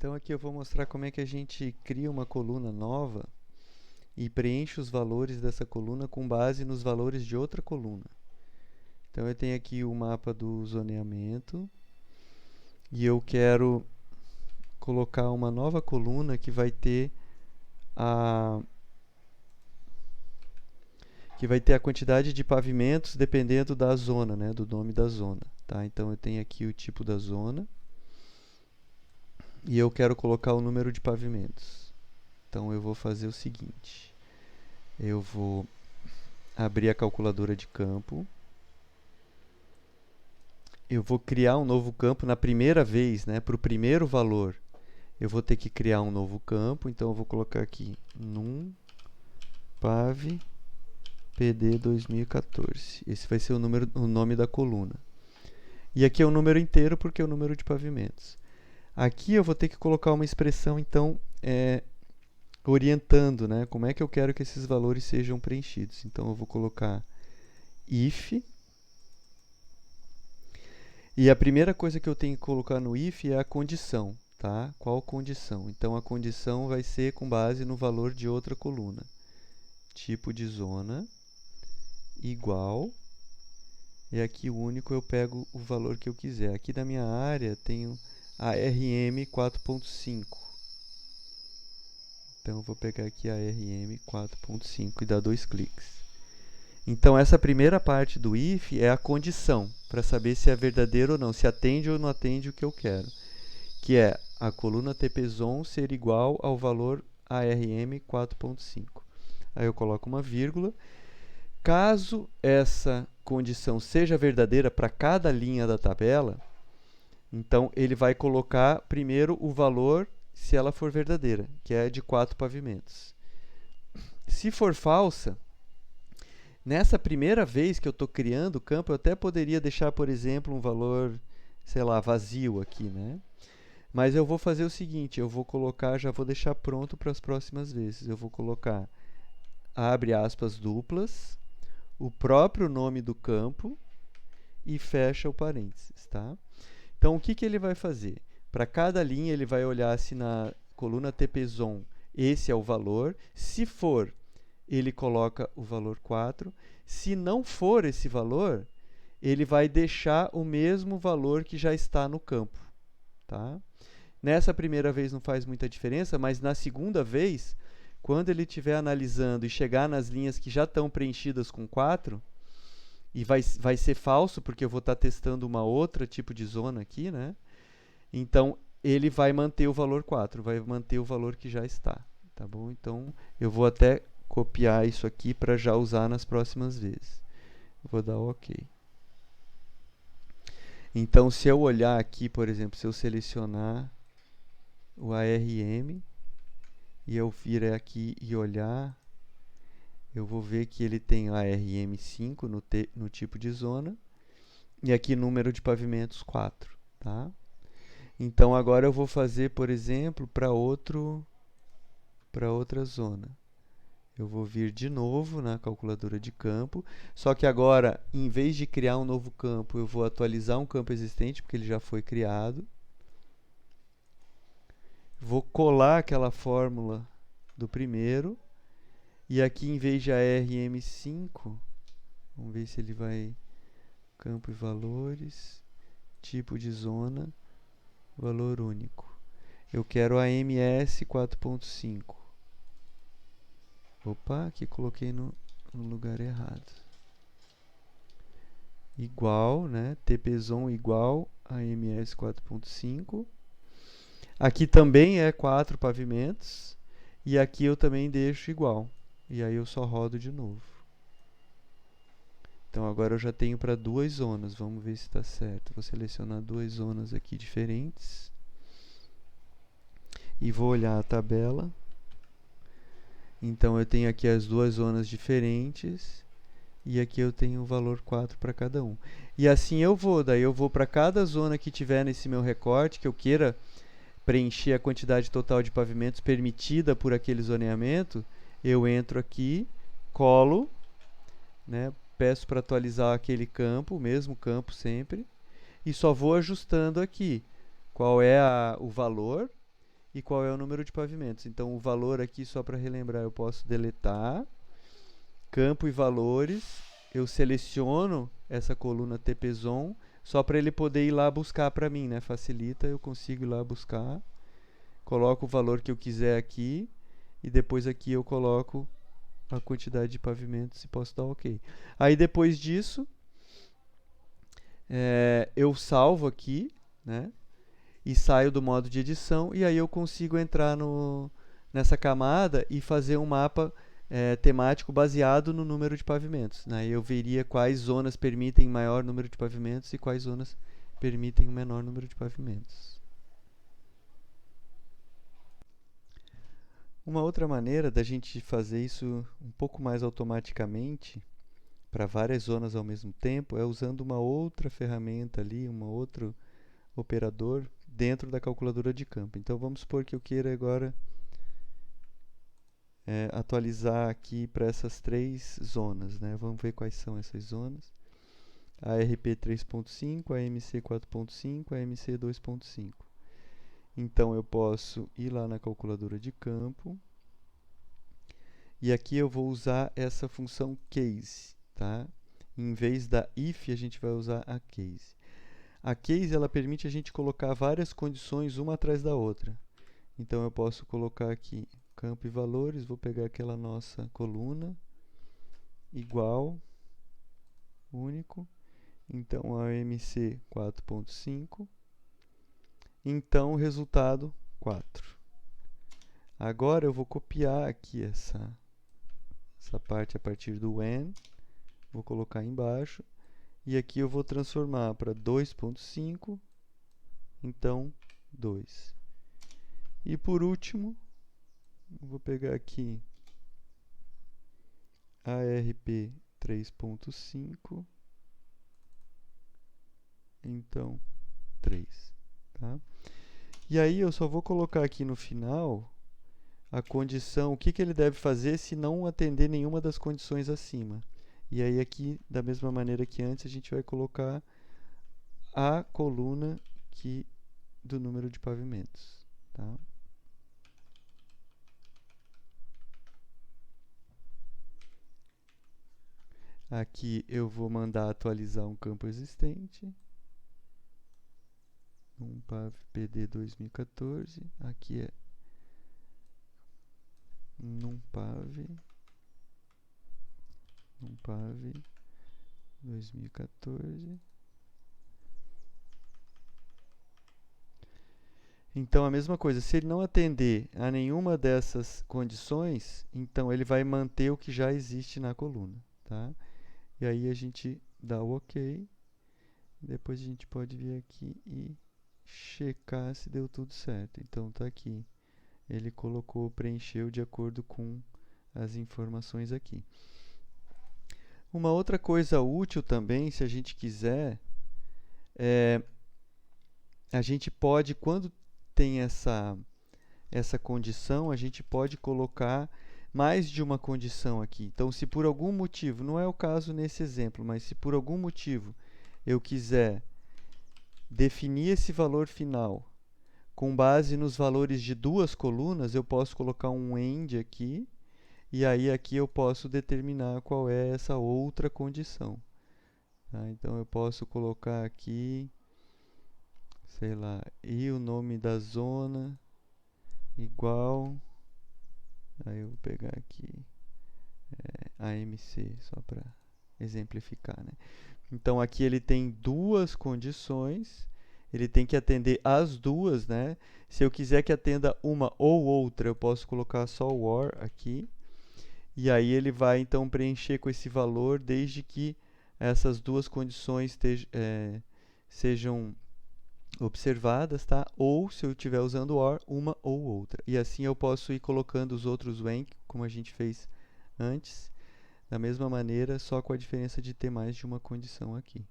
Então aqui eu vou mostrar como é que a gente cria uma coluna nova e preenche os valores dessa coluna com base nos valores de outra coluna. Então eu tenho aqui o mapa do zoneamento e eu quero colocar uma nova coluna que vai ter a quantidade de pavimentos dependendo da zona, né, do nome da zona, tá? Então eu tenho aqui o tipo da zona e eu quero colocar o número de pavimentos. Então eu vou fazer o seguinte: eu vou abrir a calculadora de campo. Eu vou criar um novo campo na primeira vez, né, para o primeiro valor. Eu vou ter que criar um novo campo, então eu vou colocar aqui num pav pd 2014. Esse vai ser o nome da coluna. E aqui é o número inteiro porque é o número de pavimentos. Aqui eu vou ter que colocar uma expressão, então, orientando, né, como é que eu quero que esses valores sejam preenchidos. Então eu vou colocar if. E a primeira coisa que eu tenho que colocar no if é a condição, tá? Qual condição? Então a condição vai ser com base no valor de outra coluna. Tipo de zona igual. E aqui o único eu pego o valor que eu quiser. Aqui da minha área tenho a RM 4.5. Então eu vou pegar aqui a RM 4.5 e dar 2 cliques. Então essa primeira parte do if é a condição, para saber se é verdadeiro ou não, se atende ou não atende o que eu quero, que é a coluna tpzon ser igual ao valor ARM 4.5. Aí eu coloco uma vírgula. Caso essa condição seja verdadeira para cada linha da tabela, então ele vai colocar primeiro o valor, se ela for verdadeira, que é de 4 pavimentos. Se for falsa, nessa primeira vez que eu estou criando o campo, eu até poderia deixar, por exemplo, um valor, sei lá, vazio aqui, né? Mas eu vou fazer o seguinte, eu vou colocar, já vou deixar pronto para as próximas vezes. Eu vou colocar, abre aspas duplas, o próprio nome do campo e fecha o parênteses, tá? Então, o que ele vai fazer? Para cada linha, ele vai olhar se na coluna tpzon esse é o valor. Se for, ele coloca o valor 4. Se não for esse valor, ele vai deixar o mesmo valor que já está no campo, tá? Nessa primeira vez não faz muita diferença, mas na segunda vez, quando ele estiver analisando e chegar nas linhas que já estão preenchidas com 4, e vai ser falso, porque eu vou estar testando uma outra tipo de zona aqui, né? Então, ele vai manter o valor 4, vai manter o valor que já está, tá bom? Então, eu vou até copiar isso aqui para já usar nas próximas vezes. Vou dar OK. Então, se eu olhar aqui, por exemplo, se eu selecionar o ARM e eu vir aqui e olhar, eu vou ver que ele tem ARM5 no tipo de zona e aqui número de pavimentos 4, tá? Então agora eu vou fazer, por exemplo, para outra zona. Eu vou vir de novo na calculadora de campo, só que agora, em vez de criar um novo campo, eu vou atualizar um campo existente, porque ele já foi criado. Vou colar aquela fórmula do primeiro. E aqui, em vez de ARM5, vamos ver se ele vai... Campo e valores, tipo de zona, valor único. Eu quero a MS 4.5. Opa, aqui coloquei no lugar errado. Igual, né? tpzon igual a MS 4.5. Aqui também é 4 pavimentos. E aqui eu também deixo igual. E aí eu só rodo de novo. Então agora eu já tenho para 2 zonas. Vamos ver se está certo. Vou selecionar 2 zonas aqui diferentes. E vou olhar a tabela. Então eu tenho aqui as 2 zonas diferentes. E aqui eu tenho o valor 4 para cada um. E assim eu vou. Daí eu vou para cada zona que tiver nesse meu recorte, que eu queira preencher a quantidade total de pavimentos permitida por aquele zoneamento. Eu entro aqui, colo, né? Peço para atualizar aquele campo, o mesmo campo sempre, e só vou ajustando aqui qual é o valor e qual é o número de pavimentos. Então, o valor aqui, só para relembrar, eu posso deletar, campo e valores, eu seleciono essa coluna TPZON, só para ele poder ir lá buscar para mim, né? Facilita, eu consigo ir lá buscar, coloco o valor que eu quiser aqui, e depois aqui eu coloco a quantidade de pavimentos e posso dar OK. Aí depois disso, eu salvo aqui, né? E saio do modo de edição, e aí eu consigo entrar nessa camada e fazer um mapa temático baseado no número de pavimentos, né? Eu veria quais zonas permitem maior número de pavimentos e quais zonas permitem um menor número de pavimentos. Uma outra maneira da gente fazer isso um pouco mais automaticamente para várias zonas ao mesmo tempo é usando uma outra ferramenta ali, um outro operador dentro da calculadora de campo. Então vamos supor que eu queira agora atualizar aqui para essas 3 zonas, né? Vamos ver quais são essas zonas. A ARP 3.5, a MC 4.5, a MC 2.5. Então eu posso ir lá na calculadora de campo e aqui eu vou usar essa função case, tá? Em vez da if, a gente vai usar a case. A case ela permite a gente colocar várias condições uma atrás da outra. Então eu posso colocar aqui campo e valores, vou pegar aquela nossa coluna, igual, único, então a MC 4.5, então o resultado 4. Agora eu vou copiar aqui essa parte a partir do when, vou colocar embaixo, e aqui eu vou transformar para 2.5, então 2. E por último, vou pegar aqui ARP 3.5, então 3. Tá? E aí eu só vou colocar aqui no final a condição, o que ele deve fazer se não atender nenhuma das condições acima. E aí aqui, da mesma maneira que antes, a gente vai colocar a coluna do número de pavimentos. Tá? Aqui eu vou mandar atualizar um campo existente. NumPav PD 2014. Aqui é NumPav 2014. Então, a mesma coisa, se ele não atender a nenhuma dessas condições, então ele vai manter o que já existe na coluna. Tá? E aí a gente dá o OK. Depois a gente pode vir aqui e checar se deu tudo certo. Então, está aqui. Ele preencheu de acordo com as informações aqui. Uma outra coisa útil também, se a gente quiser, a gente pode, quando tem essa condição, a gente pode colocar mais de uma condição aqui. Então, se por algum motivo, não é o caso nesse exemplo, mas se por algum motivo eu quiser definir esse valor final com base nos valores de 2 colunas, eu posso colocar um AND aqui, e aí aqui eu posso determinar qual é essa outra condição. Tá? Então eu posso colocar aqui, sei lá, e o nome da zona igual, aí eu vou pegar aqui AMC, só para exemplificar, né? Então aqui ele tem 2 condições, ele tem que atender as duas, né? Se eu quiser que atenda uma ou outra, eu posso colocar só o OR aqui, e aí ele vai então preencher com esse valor desde que essas 2 condições sejam observadas, tá? Ou, se eu estiver usando OR, uma ou outra. E assim eu posso ir colocando os outros when, como a gente fez antes, da mesma maneira, só com a diferença de ter mais de uma condição aqui.